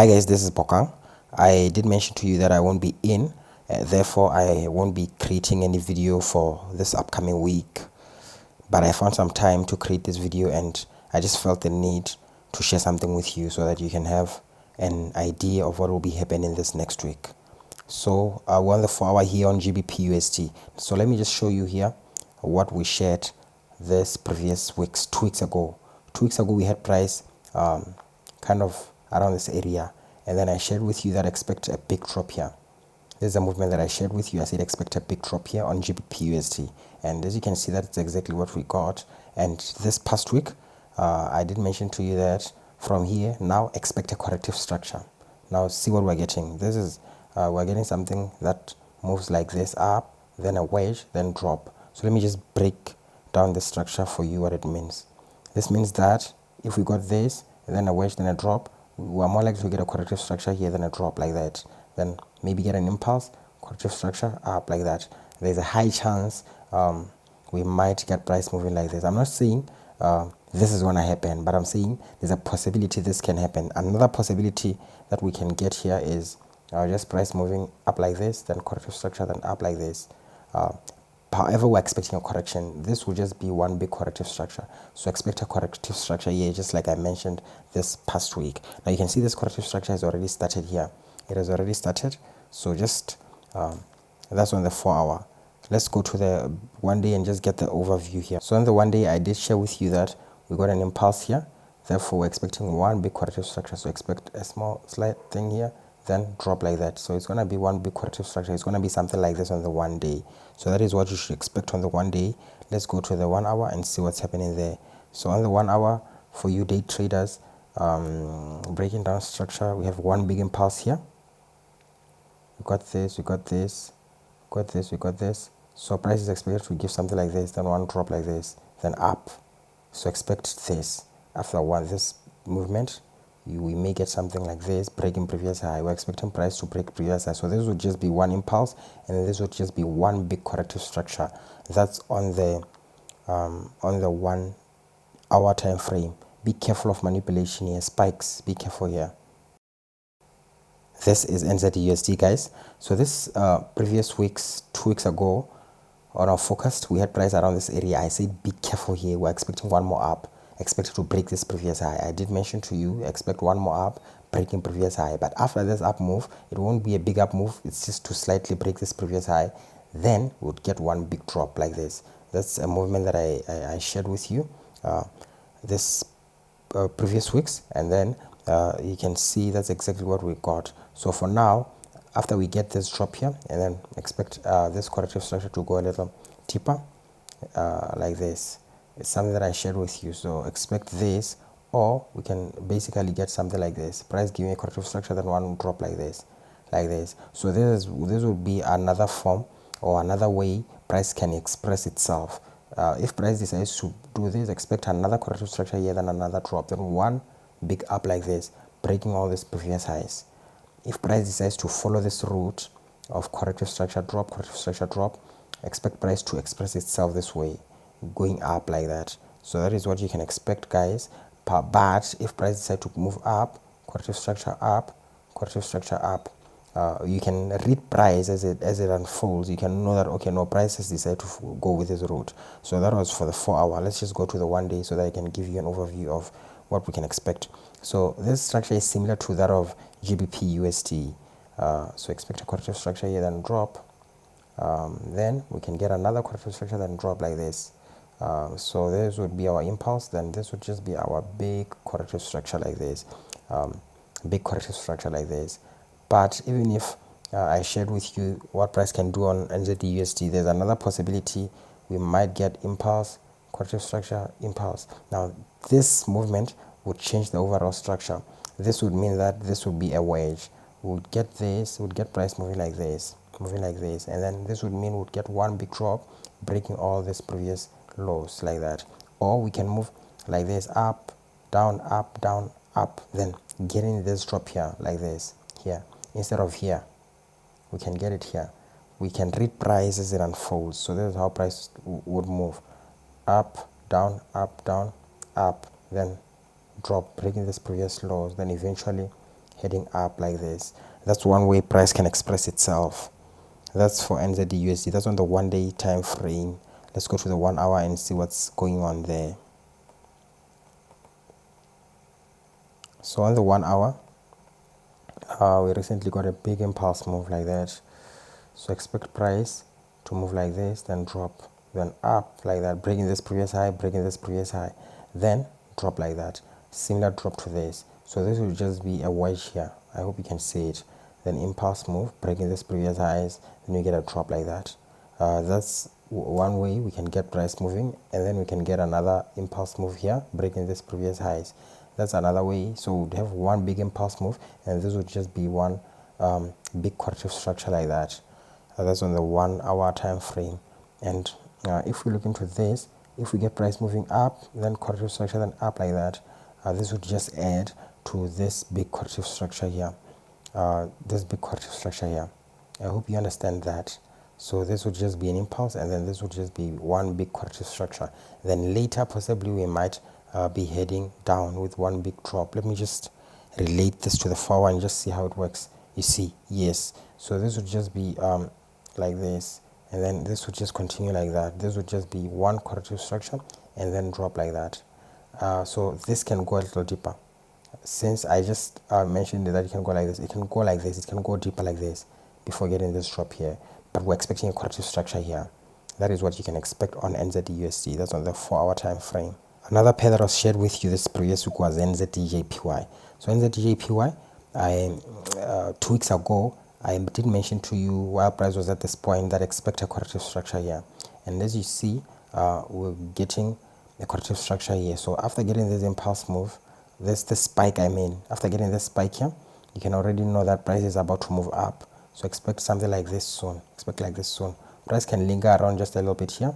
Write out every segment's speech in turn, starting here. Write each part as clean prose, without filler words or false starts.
Hi guys, this is Bokang. I did mention to you that I won't be in, therefore I won't be creating any video for this upcoming week. But I found some time to create this video and I just felt the need to share something with you so that you can have an idea of what will be happening this next week. So we're on the 4 hour here on GBP USD. So let me just show you here what we shared this previous weeks, 2 weeks ago. 2 weeks ago we had price kind of around this area, and then I shared with you that expect a big drop here. This is a movement that I shared with you. I said expect a big drop here on GBP USD, and as you can see, that's exactly what we got. And this past week I did mention to you that from here now expect a corrective structure. Now see what we're getting. This is we're getting something that moves like this, up, then a wedge, then drop. So let me just break down the structure for you, what it means. This means that if we got this and then a wedge, then a drop, we are more likely to get a corrective structure here than a drop like that. Then maybe get an impulse, corrective structure, up like that. There's a high chance we might get price moving like this. I'm not saying this is going to happen, but I'm saying there's a possibility this can happen. Another possibility that we can get here is just price moving up like this, then corrective structure, then up like this. However, we're expecting a correction. This will just be one big corrective structure. So expect a corrective structure here, just like I mentioned this past week. Now you can see this corrective structure has already started here. It has already started. So just that's on the 4 hour. Let's go to the 1 day and just get the overview here. So on the 1 day, I did share with you that we got an impulse here. Therefore, we're expecting one big corrective structure. So expect a small slight thing here, then drop like that. So it's going to be one big corrective structure. It's going to be something like this on the 1 day. So that is what you should expect on the 1 day. Let's go to the 1 hour and see what's happening there. So on the 1 hour, for you day traders, breaking down structure, we have one big impulse here. We got this, we got this, we got this, we got this. So price is expected to give something like this, then one drop like this, then up. So expect this. After this movement, we may get something like this, breaking previous high. We're expecting price to break previous high. So this would just be one impulse, and then this would just be one big corrective structure. That's on the 1 hour time frame. Be careful of manipulation here. Spikes, be careful here. This is NZUSD, guys. So this previous weeks, 2 weeks ago, on our forecast, we had price around this area. I said be careful here. We're expecting one more up, expected to break this previous high. I did mention to you, expect one more up, breaking previous high. But after this up move, it won't be a big up move. It's just to slightly break this previous high. Then we'll get one big drop like this. That's a movement that I shared with you this previous weeks, and then you can see that's exactly what we got. So for now, after we get this drop here, and then expect this corrective structure to go a little deeper like this. It's something that I shared with you, so expect this, or we can basically get something like this, price giving a corrective structure, then one drop like this. So this would be another form or another way price can express itself. If price decides to do this, expect another corrective structure here, then another drop, then one big up like this, breaking all these previous highs. If price decides to follow this route of corrective structure drop, expect price to express itself this way, going up like that. So that is what you can expect, guys. But if price decides to move up, corrective structure up, you can read price as it unfolds. You can know that, okay, no, price has decided to go with this route. So that was for the 4 hour. Let's just go to the 1 day so that I can give you an overview of what we can expect. So this structure is similar to that of GBP USD. So expect a corrective structure here, then drop. Then we can get another corrective structure, then drop like this. So this would be our impulse, then this would just be our big corrective structure like this. But even if I shared with you what price can do on NZUSD, there's another possibility. We might get impulse, corrective structure, impulse. Now this movement would change the overall structure. This would mean that this would be a wedge. We would get this, we would get price moving like this, and then this would mean we'd get one big drop, breaking all these previous lows like that. Or we can move like this, up, down, up, then getting this drop here like this, here. Instead of here, we can get it here. We can read price as it unfolds. So this is how price would move: up, down, up, then drop, breaking this previous lows, then eventually heading up like this. That's one way price can express itself. That's for NZD/USD. That's on the 1-day time frame. Let's go to the 1 hour and see what's going on there. So on the 1 hour, we recently got a big impulse move like that. So expect price to move like this, then drop, then up like that, breaking this previous high, breaking this previous high, then drop like that. Similar drop to this. So this will just be a wedge here. I hope you can see it. Then impulse move, breaking this previous highs, then you get a drop like that. That's one way we can get price moving, and then we can get another impulse move here, breaking this previous highs. That's another way. So we'd have one big impulse move, and this would just be one big corrective structure like that. That's on the 1 hour time frame. And if we look into this, if we get price moving up, then corrective structure, then up like that, this would just add to this big corrective structure here. This big corrective structure here. I hope you understand that. So this would just be an impulse, and then this would just be one big corrective structure. Then later possibly we might be heading down with one big drop. Let me just relate this to the 4 hour and just see how it works. You see, yes. So this would just be like this, and then this would just continue like that. This would just be one corrective structure and then drop like that. So this can go a little deeper. Since I just mentioned that it can go like this, it can go like this, it can go deeper like this before getting this drop here. But we're expecting a corrective structure here. That is what you can expect on NZD/USD. That's on the 4 hour time frame. Another pair that was shared with you this previous week was NZD/JPY. So NZD/JPY, 2 weeks ago, I did mention to you while price was at this point that expect a corrective structure here. And as you see, we're getting a corrective structure here. So after getting this impulse move, this spike, after getting this spike here, you can already know that price is about to move up. So expect something like this soon. Expect like this soon. Price can linger around just a little bit here,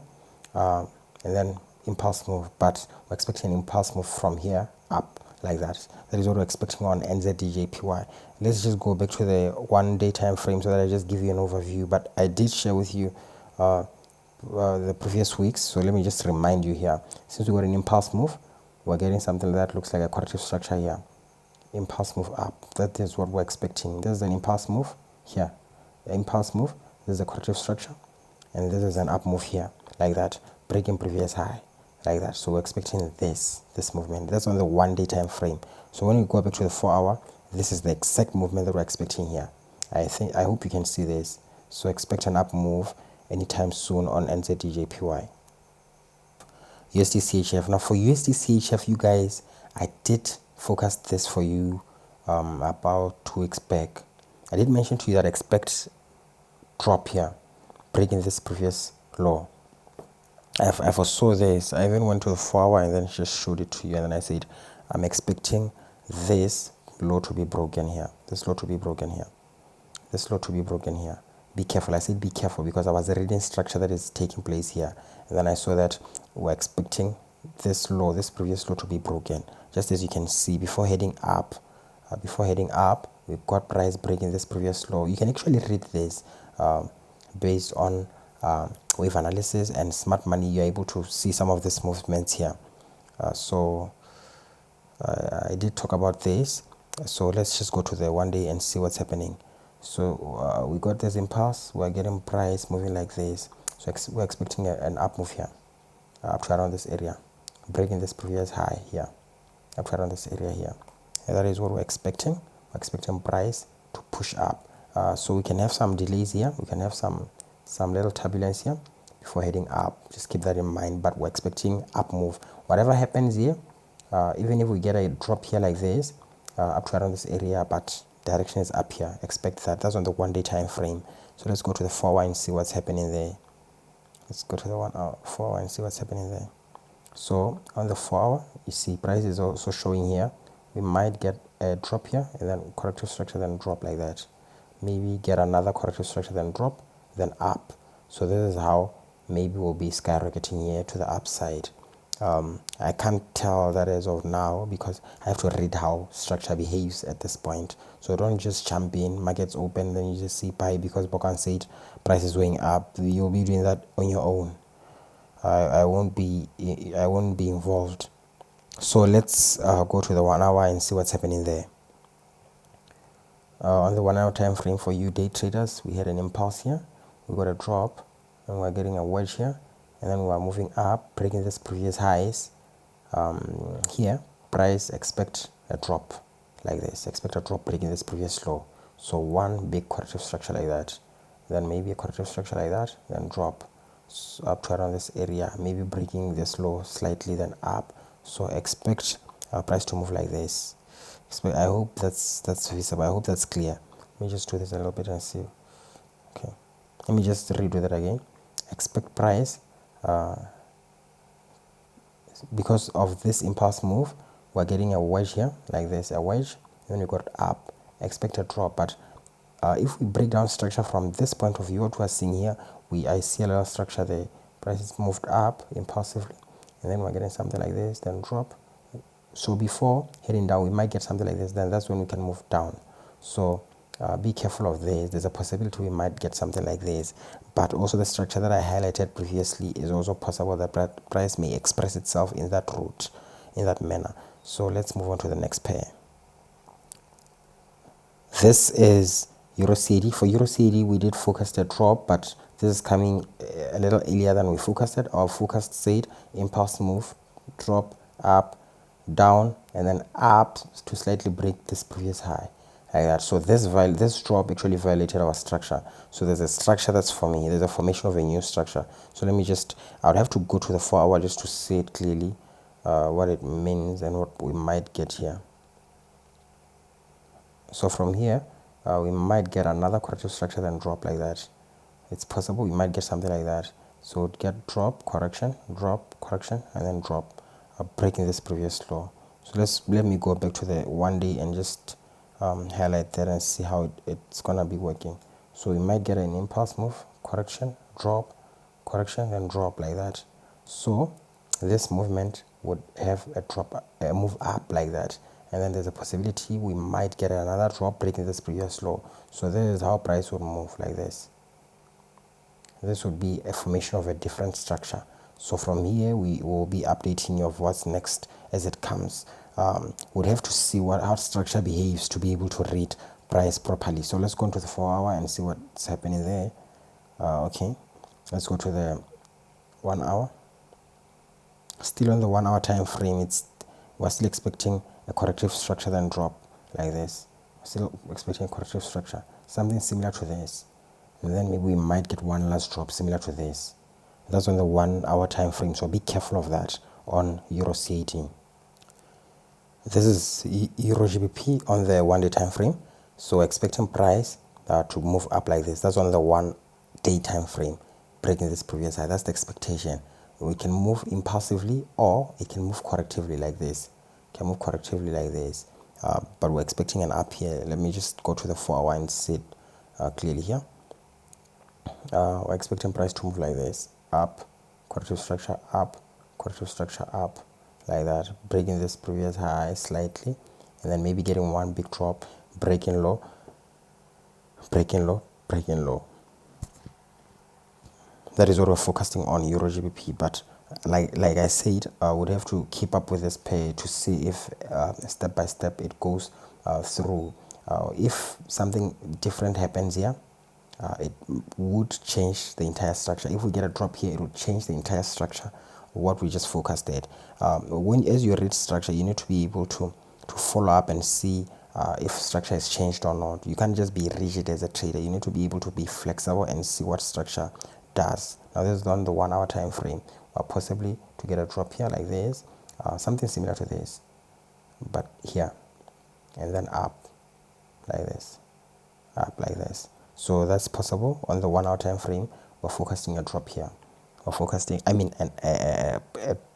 and then impulse move. But we're expecting an impulse move from here up like that. That is what we're expecting on NZD/JPY. Let's just go back to the 1-day time frame so that I just give you an overview. But I did share with you the previous weeks, so let me just remind you here. Since we got an impulse move, we're getting something that looks like a corrective structure here. Impulse move up. That is what we're expecting. This is an impulse move here. Impulse move. This is a corrective structure, and this is an up move here, like that, breaking previous high, like that. So we're expecting this movement. That's on the 1-day time frame. So when we go back to the 4 hour, this is the exact movement that we're expecting here. I hope you can see this. So expect an up move anytime soon on NZD/JPY. USD/CHF. Now for USD/CHF, you guys, I did focus this for you about 2 weeks back. I did mention to you that expect drop here, breaking this previous low. I foresaw this. I even went to the 4 hour and then just showed it to you, and then I said I'm expecting this low to be broken here, this low to be broken here, this low to be broken here. Be careful. I said be careful because I was reading structure that is taking place here, and then I saw that we're expecting this low, this previous low, to be broken. Just as you can see, before heading up, we've got price breaking this previous low. You can actually read this based on wave analysis and smart money. You're able to see some of these movements here. So I did talk about this. So let's just go to the 1-day and see what's happening. So we got this impulse. We're getting price moving like this. So we're expecting an up move here, up to around this area, breaking this previous high here, up to around this area here. And that is what we're expecting. We're expecting price to push up. So we can have some delays here. We can have some little turbulence here before heading up. Just keep that in mind. But we're expecting up move. Whatever happens here, even if we get a drop here like this, up to around this area, but direction is up here, expect that. That's on the 1-day time frame. So let's go to the 4 hour and see what's happening there. Let's go to the 1 hour, 4 hour and see what's happening there. So on the 4 hour, you see price is also showing here. We might get a drop here, and then corrective structure, then drop like that. Maybe get another corrective structure, then drop, then up. So this is how maybe we'll be skyrocketing here to the upside. I can't tell that as of now because I have to read how structure behaves at this point. So don't just jump in, markets open, then you just see buy because Bokan said price is going up. You'll be doing that on your own. I won't be involved. So let's go to the 1 hour and see what's happening there. On the 1 hour time frame for you day traders, we had an impulse here, we got a drop, and we're getting a wedge here, and then we're moving up, breaking this previous highs. Here price expect a drop like this, expect a drop breaking this previous low. So one big corrective structure like that, then maybe a corrective structure like that, then drop up to around this area, maybe breaking this low slightly, then up. So expect our price to move like this. I hope that's visible. I hope that's clear. Let me just do this a little bit and see. Okay, let me just redo that again. Expect price because of this impulse move, we're getting a wedge here like this, a wedge, then we got up, expect a drop. But if we break down structure from this point of view, what we're seeing here, I see a little structure there. Prices moved up impulsively, and then we're getting something like this, then drop. So before heading down, we might get something like this, then that's when we can move down. So be careful of this. There's a possibility we might get something like this, but also the structure that I highlighted previously is also possible that price may express itself in that route, in that manner. So let's move on to the next pair. This is Euro CD. For Euro CD, we did focus the drop, but this is coming a little earlier than we focused it. Our focus said impulse move, drop, up, down, and then up to slightly break this previous high like that. So this drop actually violated our structure. So there's a structure that's forming. There's a formation of a new structure. So let me just, I would have to go to the 4 hour just to see it clearly, what it means and what we might get here. So from here, we might get another corrective structure, then drop like that. It's possible we might get something like that. So get drop, correction, and then drop, breaking this previous low. So let me go back to the 1 day and just highlight that and see how it's gonna be working. So we might get an impulse move, correction, drop, correction, then drop like that. So this movement would have a move up like that, and then there's a possibility we might get another drop breaking this previous low. So this is how price would move like this. This would be a formation of a different structure. So from here we will be updating you of what's next as it comes. We'll have to see how structure behaves to be able to read price properly. So let's go into the 4 hour and see what's happening there. Okay, let's go to the 1 hour. Still on the 1 hour time frame, we're still expecting a corrective structure, then drop like this. We're still expecting a corrective structure, something similar to this, and then maybe we might get one last drop similar to this. That's on the 1 hour time frame, so be careful of that on Euro CAD. This is Euro GBP on the 1 day time frame, so expecting price to move up like this. That's on the 1 day time frame, breaking this previous high. That's the expectation. We can move impulsively, or it can move correctively like this. But we're expecting an up here. Let me just go to the 4 hour and see it clearly here. We're expecting price to move like this, up, corrective structure, up, corrective structure, up, like that, breaking this previous high slightly, and then maybe getting one big drop, breaking low, breaking low, breaking low. That is what we're focusing on Euro GBP. But like I said, I would have to keep up with this pair to see if step by step it goes through. If something different happens here, it would change the entire structure. If we get a drop here, it would change the entire structure, what we just focused at. As you read structure, you need to be able to follow up and see if structure has changed or not. You can't just be rigid as a trader. You need to be able to be flexible and see what structure does. Now this is on the 1 hour time frame, or possibly to get a drop here like this, something similar to this, but here, and then up like this, up like this. So that's possible on the 1 hour time frame. We're focusing a drop here, we're focusing a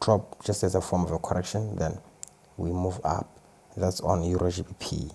drop just as a form of a correction, then we move up. That's on Euro GBP.